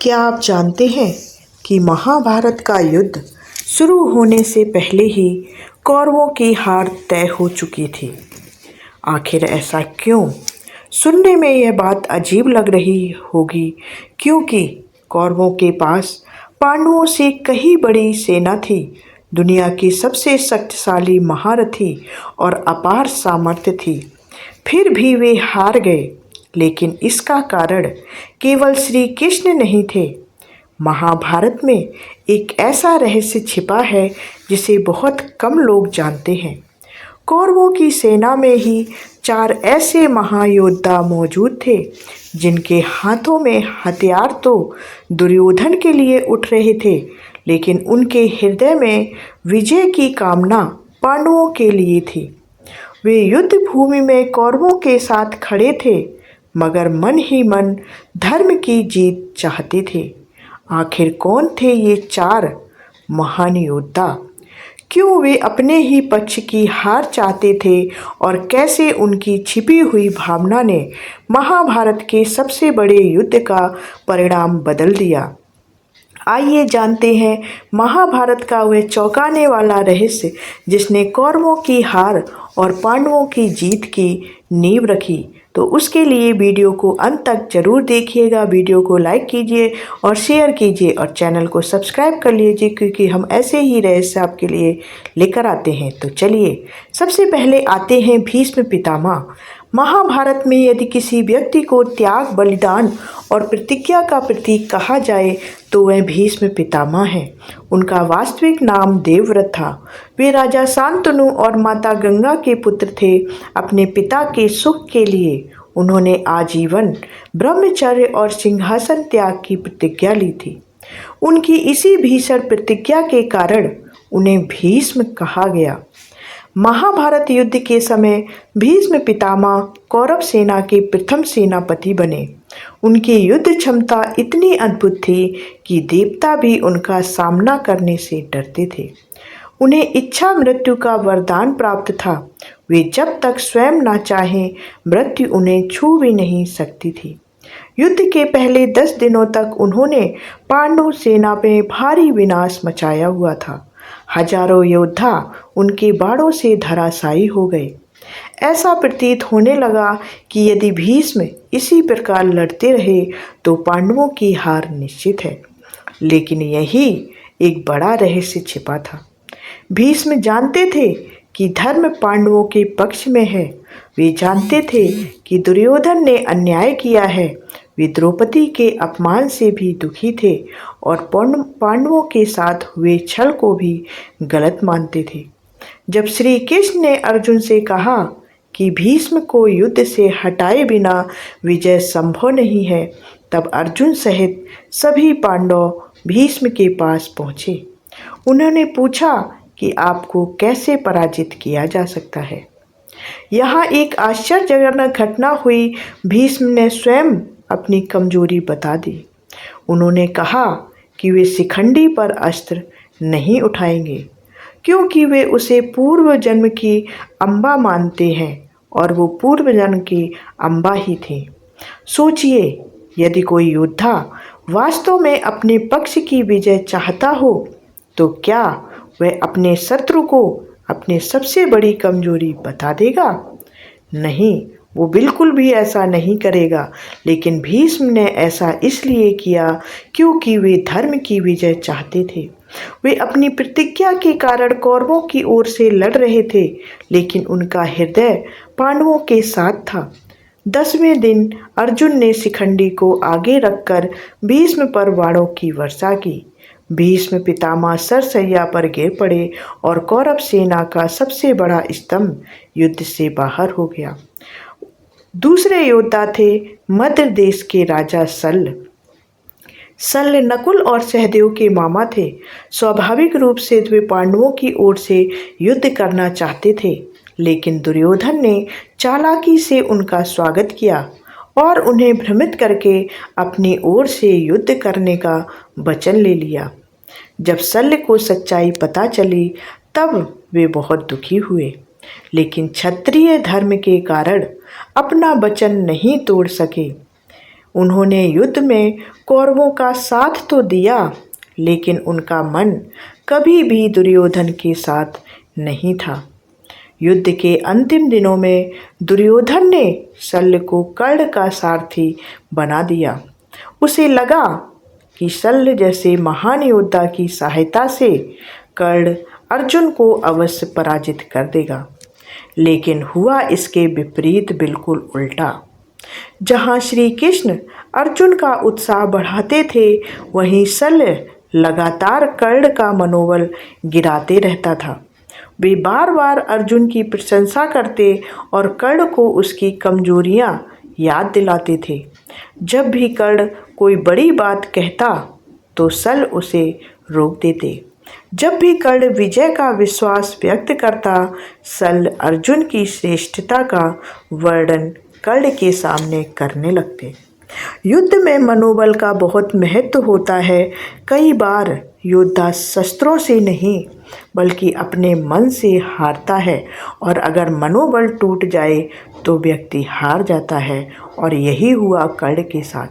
क्या आप जानते हैं कि महाभारत का युद्ध शुरू होने से पहले ही कौरवों की हार तय हो चुकी थी। आखिर ऐसा क्यों? सुनने में यह बात अजीब लग रही होगी, क्योंकि कौरवों के पास पांडवों से कहीं बड़ी सेना थी, दुनिया की सबसे शक्तिशाली महारथी और अपार सामर्थ्य थी। फिर भी वे हार गए, लेकिन इसका कारण केवल श्री कृष्ण नहीं थे। महाभारत में एक ऐसा रहस्य छिपा है जिसे बहुत कम लोग जानते हैं। कौरवों की सेना में ही 4 ऐसे महायोद्धा मौजूद थे जिनके हाथों में हथियार तो दुर्योधन के लिए उठ रहे थे, लेकिन उनके हृदय में विजय की कामना पांडवों के लिए थी। वे युद्ध भूमि में कौरवों के साथ खड़े थे, मगर मन ही मन धर्म की जीत चाहते थे। आखिर कौन थे ये 4 महान योद्धा? क्यों वे अपने ही पक्ष की हार चाहते थे और कैसे उनकी छिपी हुई भावना ने महाभारत के सबसे बड़े युद्ध का परिणाम बदल दिया? आइए जानते हैं महाभारत का वह चौंकाने वाला रहस्य जिसने कौरवों की हार और पांडवों की जीत की नींव रखी। तो उसके लिए वीडियो को अंत तक जरूर देखिएगा। वीडियो को लाइक कीजिए और शेयर कीजिए और चैनल को सब्सक्राइब कर लीजिए, क्योंकि हम ऐसे ही रहस्य आपके लिए लेकर आते हैं। तो चलिए सबसे पहले आते हैं भीष्म पितामह। महाभारत में यदि किसी व्यक्ति को त्याग, बलिदान और प्रतिज्ञा का प्रतीक कहा जाए तो वह भीष्म पितामह है। उनका वास्तविक नाम देवव्रत था। वे राजा शांतनु और माता गंगा के पुत्र थे। अपने पिता के सुख के लिए उन्होंने आजीवन ब्रह्मचर्य और सिंहासन त्याग की प्रतिज्ञा ली थी। उनकी इसी भीषण प्रतिज्ञा के कारण उन्हें भीष्म कहा गया। महाभारत युद्ध के समय भीष्म पितामह कौरव सेना के प्रथम सेनापति बने। उनकी युद्ध क्षमता इतनी अद्भुत थी कि देवता भी उनका सामना करने से डरते थे। उन्हें इच्छा मृत्यु का वरदान प्राप्त था। वे जब तक स्वयं ना चाहें, मृत्यु उन्हें छू भी नहीं सकती थी। युद्ध के पहले 10 दिनों तक उन्होंने पांडव सेना में भारी विनाश मचाया हुआ था। हजारों योद्धा उनके बाणों से धराशायी हो गए। ऐसा प्रतीत होने लगा कि यदि भीष्म इसी प्रकार लड़ते रहे तो पांडवों की हार निश्चित है। लेकिन यही एक बड़ा रहस्य छिपा था। भीष्म जानते थे कि धर्म पांडवों के पक्ष में है। वे जानते थे कि दुर्योधन ने अन्याय किया है। वे द्रौपदी के अपमान से भी दुखी थे और पांडवों के साथ हुए छल को भी गलत मानते थे। जब श्री कृष्ण ने अर्जुन से कहा कि भीष्म को युद्ध से हटाए बिना विजय संभव नहीं है, तब अर्जुन सहित सभी पांडव भीष्म के पास पहुँचे। उन्होंने पूछा कि आपको कैसे पराजित किया जा सकता है। यहाँ एक आश्चर्यजनक घटना हुई। भीष्म ने स्वयं अपनी कमजोरी बता दी। उन्होंने कहा कि वे शिखंडी पर अस्त्र नहीं उठाएंगे, क्योंकि वे उसे पूर्व जन्म की अम्बा मानते हैं और वो पूर्व जन्म की अम्बा ही थी। सोचिए, यदि कोई योद्धा वास्तव में अपने पक्ष की विजय चाहता हो तो क्या वह अपने शत्रु को अपनी सबसे बड़ी कमजोरी बता देगा? नहीं, वो बिल्कुल भी ऐसा नहीं करेगा। लेकिन भीष्म ने ऐसा इसलिए किया क्योंकि वे धर्म की विजय चाहते थे। वे अपनी प्रतिज्ञा के कारण कौरवों की ओर से लड़ रहे थे, लेकिन उनका हृदय पांडवों के साथ था। 10वें दिन अर्जुन ने शिखंडी को आगे रखकर भीष्म पर बाणों की वर्षा की। भीष्म पितामह सरसैया पर गिर पड़े और कौरव सेना का सबसे बड़ा स्तंभ युद्ध से बाहर हो गया। दूसरे योद्धा थे मद्र देश के राजा शल्य। शल्य नकुल और सहदेव के मामा थे। स्वाभाविक रूप से वे पांडवों की ओर से युद्ध करना चाहते थे, लेकिन दुर्योधन ने चालाकी से उनका स्वागत किया और उन्हें भ्रमित करके अपनी ओर से युद्ध करने का वचन ले लिया। जब शल्य को सच्चाई पता चली तब वे बहुत दुखी हुए, लेकिन क्षत्रिय धर्म के कारण अपना वचन नहीं तोड़ सके। उन्होंने युद्ध में कौरवों का साथ तो दिया, लेकिन उनका मन कभी भी दुर्योधन के साथ नहीं था। युद्ध के अंतिम दिनों में दुर्योधन ने शल्य को कर्ण का सारथी बना दिया। उसे लगा कि शल्य जैसे महान योद्धा की सहायता से कर्ण अर्जुन को अवश्य पराजित कर देगा, लेकिन हुआ इसके विपरीत, बिल्कुल उल्टा। जहाँ श्री कृष्ण अर्जुन का उत्साह बढ़ाते थे, वहीं शल्य लगातार कर्ण का मनोबल गिराते रहता था। वे बार बार अर्जुन की प्रशंसा करते और कर्ण को उसकी कमजोरियां याद दिलाते थे। जब भी कर्ण कोई बड़ी बात कहता तो शल्य उसे रोक देते। जब भी कर्ण विजय का विश्वास व्यक्त करता, शल्य अर्जुन की श्रेष्ठता का वर्णन कर्ण के सामने करने लगते। युद्ध में मनोबल का बहुत महत्व होता है। कई बार योद्धा शस्त्रों से नहीं बल्कि अपने मन से हारता है, और अगर मनोबल टूट जाए तो व्यक्ति हार जाता है। और यही हुआ कर्ण के साथ।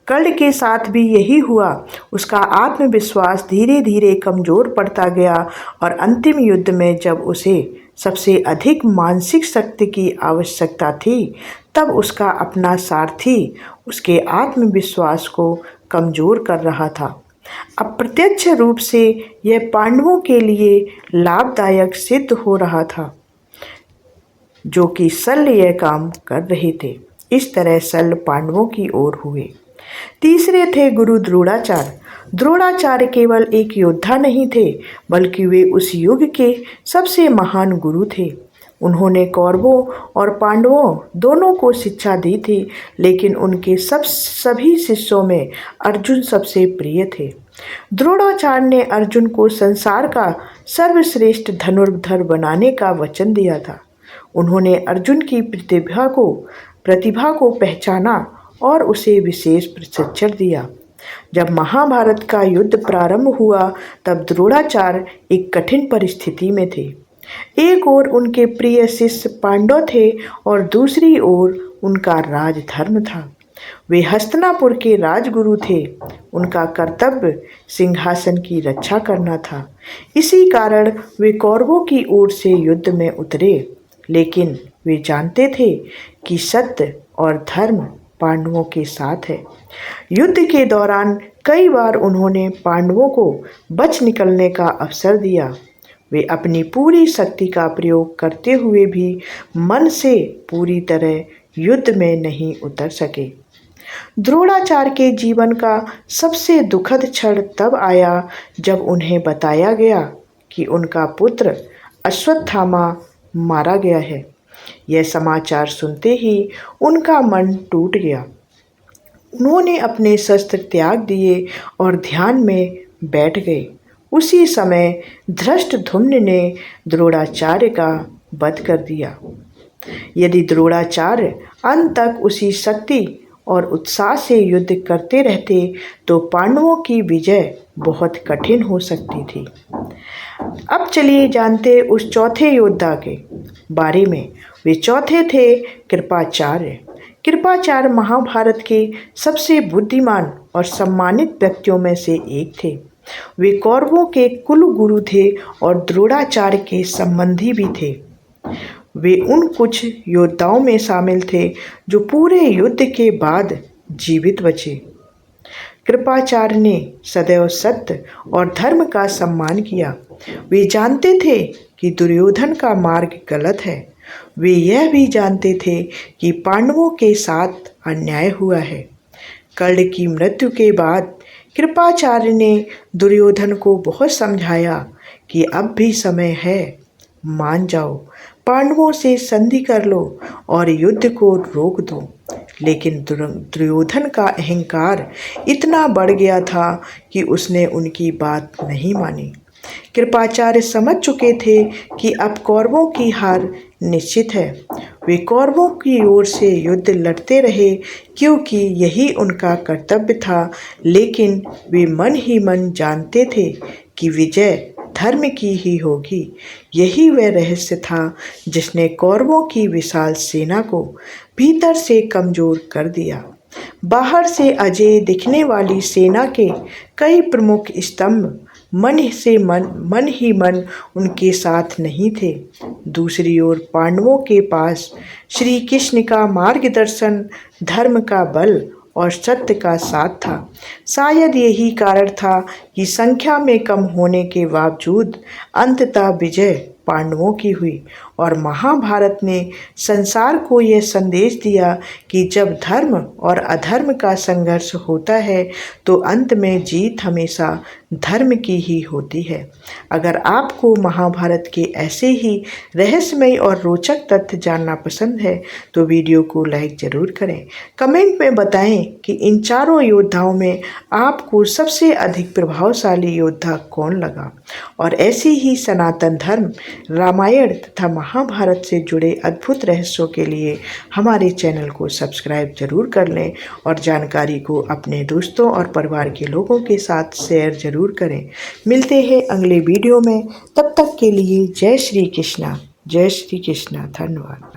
कर्ण के साथ भी यही हुआ। उसका आत्मविश्वास धीरे धीरे कमज़ोर पड़ता गया और अंतिम युद्ध में जब उसे सबसे अधिक मानसिक शक्ति की आवश्यकता थी, तब उसका अपना सारथी उसके आत्मविश्वास को कमज़ोर कर रहा था। अप्रत्यक्ष रूप से यह पांडवों के लिए लाभदायक सिद्ध हो रहा था, जो कि शल्य यह काम कर रहे थे। इस तरह शल्य पांडवों की ओर हुए। तीसरे थे गुरु द्रोणाचार्य। द्रोणाचार्य केवल एक योद्धा नहीं थे, बल्कि वे उस युग के सबसे महान गुरु थे। उन्होंने कौरवों और पांडवों दोनों को शिक्षा दी थी, लेकिन उनके सभी शिष्यों में अर्जुन सबसे प्रिय थे। द्रोणाचार्य ने अर्जुन को संसार का सर्वश्रेष्ठ धनुर्धर बनाने का वचन दिया था। उन्होंने अर्जुन की प्रतिभा को पहचाना और उसे विशेष प्रशिक्षण दिया। जब महाभारत का युद्ध प्रारंभ हुआ, तब द्रोणाचार्य एक कठिन परिस्थिति में थे। एक ओर उनके प्रिय शिष्य पांडव थे और दूसरी ओर उनका राजधर्म था। वे हस्तिनापुर के राजगुरु थे। उनका कर्तव्य सिंहासन की रक्षा करना था। इसी कारण वे कौरवों की ओर से युद्ध में उतरे, लेकिन वे जानते थे कि सत्य और धर्म पांडवों के साथ है। युद्ध के दौरान कई बार उन्होंने पांडवों को बच निकलने का अवसर दिया। वे अपनी पूरी शक्ति का प्रयोग करते हुए भी मन से पूरी तरह युद्ध में नहीं उतर सके। द्रोणाचार्य के जीवन का सबसे दुखद क्षण तब आया जब उन्हें बताया गया कि उनका पुत्र अश्वत्थामा मारा गया है। यह समाचार सुनते ही उनका मन टूट गया। उन्होंने अपने शस्त्र त्याग दिए और ध्यान में बैठ गए। उसी समय धृष्टद्युम्न ने द्रोणाचार्य का वध कर दिया। यदि द्रोणाचार्य अंत तक उसी शक्ति और उत्साह से युद्ध करते रहते तो पांडवों की विजय बहुत कठिन हो सकती थी। अब चलिए जानते उस चौथे योद्धा के बारे में। वे चौथे थे कृपाचार्य। कृपाचार्य महाभारत के सबसे बुद्धिमान और सम्मानित व्यक्तियों में से एक थे। वे कौरवों के कुल गुरु थे और द्रोणाचार्य के संबंधी भी थे। वे उन कुछ योद्धाओं में शामिल थे जो पूरे युद्ध के बाद जीवित बचे। कृपाचार्य ने सदैव सत्य और धर्म का सम्मान किया। वे जानते थे कि दुर्योधन का मार्ग गलत है। वे यह भी जानते थे कि पांडवों के साथ अन्याय हुआ है। कर्ण की मृत्यु के बाद कृपाचार्य ने दुर्योधन को बहुत समझाया कि अब भी समय है, मान जाओ, पांडवों से संधि कर लो और युद्ध को रोक दो। लेकिन दुर्योधन का अहंकार इतना बढ़ गया था कि उसने उनकी बात नहीं मानी। कृपाचार्य समझ चुके थे कि अब कौरवों की हार निश्चित है। वे कौरवों की ओर से युद्ध लड़ते रहे क्योंकि यही उनका कर्तव्य था, लेकिन वे मन ही मन जानते थे कि विजय धर्म की ही होगी। यही वह रहस्य था जिसने कौरवों की विशाल सेना को भीतर से कमजोर कर दिया। बाहर से अजेय दिखने वाली सेना के कई प्रमुख स्तंभ मन ही मन उनके साथ नहीं थे। दूसरी ओर पांडवों के पास श्री कृष्ण का मार्गदर्शन, धर्म का बल और सत्य का साथ था। शायद यही कारण था कि संख्या में कम होने के बावजूद अंततः विजय पांडवों की हुई और महाभारत ने संसार को यह संदेश दिया कि जब धर्म और अधर्म का संघर्ष होता है तो अंत में जीत हमेशा धर्म की ही होती है। अगर आपको महाभारत के ऐसे ही रहस्यमय और रोचक तथ्य जानना पसंद है तो वीडियो को लाइक ज़रूर करें। कमेंट में बताएं कि इन चारों योद्धाओं में आपको सबसे अधिक प्रभावशाली योद्धा कौन लगा। और ऐसी ही सनातन धर्म, रामायण तथा महाभारत से जुड़े अद्भुत रहस्यों के लिए हमारे चैनल को सब्सक्राइब जरूर कर लें और जानकारी को अपने दोस्तों और परिवार के लोगों के साथ शेयर जरूर करें। मिलते हैं अगले वीडियो में, तब तक के लिए जय श्री कृष्णा, जय श्री कृष्णा। धन्यवाद।